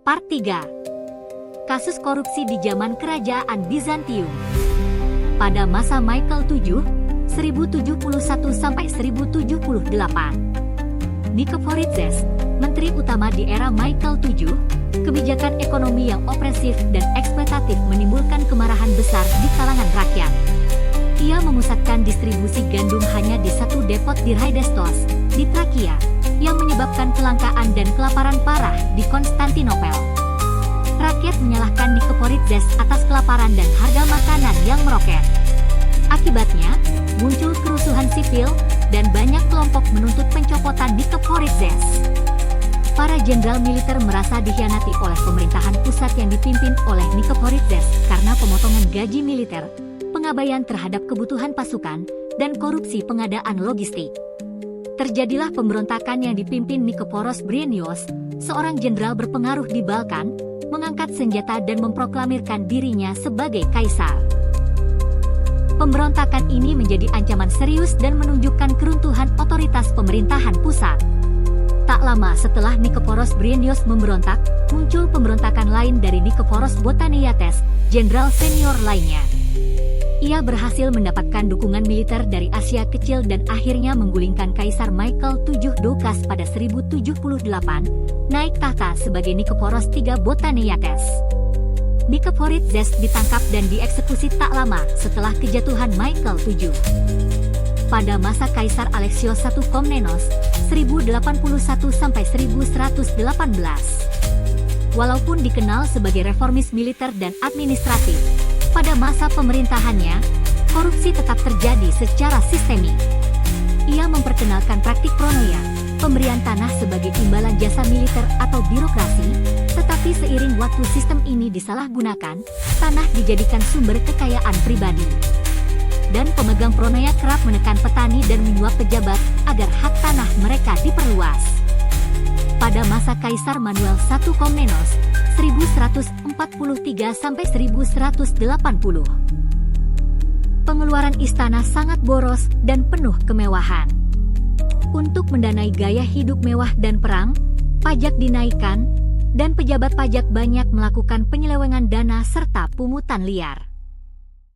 Part 3. Kasus korupsi di zaman Kerajaan Bizantium. Pada masa Michael VII, 1071-1078. Nikephorizes, menteri utama di era Michael VII, kebijakan ekonomi yang opresif dan eksploitatif menimbulkan kemarahan besar di kalangan rakyat. Ia memusatkan distribusi gandum hanya di satu depot di Rhaidestos, di Trakia, yang menyebabkan kelangkaan dan kelaparan parah di Konstantinopel. Rakyat menyalahkan Nikephorizes atas kelaparan dan harga makanan yang meroket. Akibatnya, muncul kerusuhan sipil, dan banyak kelompok menuntut pencopotan Nikephorizes. Para jenderal militer merasa dikhianati oleh pemerintahan pusat yang dipimpin oleh Nikephorizes karena pemotongan gaji militer, pengabaian terhadap kebutuhan pasukan, dan korupsi pengadaan logistik. Terjadilah pemberontakan yang dipimpin Nikephoros Bryennios, seorang jenderal berpengaruh di Balkan, mengangkat senjata dan memproklamirkan dirinya sebagai kaisar. Pemberontakan ini menjadi ancaman serius dan menunjukkan keruntuhan otoritas pemerintahan pusat. Tak lama setelah Nikephoros Bryennios memberontak, muncul pemberontakan lain dari Nikephoros Botaniates, jenderal senior lainnya. Ia berhasil mendapatkan dukungan militer dari Asia Kecil dan akhirnya menggulingkan Kaisar Michael VII Doukas pada 1078, naik tahta sebagai Nikephoros III Botaniates. Nikephorizes ditangkap dan dieksekusi tak lama setelah kejatuhan Michael VII. Pada masa Kaisar Alexios I Komnenos, 1081-1118. Walaupun dikenal sebagai reformis militer dan administratif, pada masa pemerintahannya, korupsi tetap terjadi secara sistemik. Ia memperkenalkan praktik pronoia, pemberian tanah sebagai imbalan jasa militer atau birokrasi, tetapi seiring waktu sistem ini disalahgunakan, tanah dijadikan sumber kekayaan pribadi. Dan pemegang pronoia kerap menekan petani dan menyuap pejabat agar hak tanah mereka diperluas. Pada masa Kaisar Manuel I Komnenos, 1143-1180. Pengeluaran istana sangat boros dan penuh kemewahan. Untuk mendanai gaya hidup mewah dan perang, pajak dinaikkan, dan pejabat pajak banyak melakukan penyelewengan dana serta pungutan liar.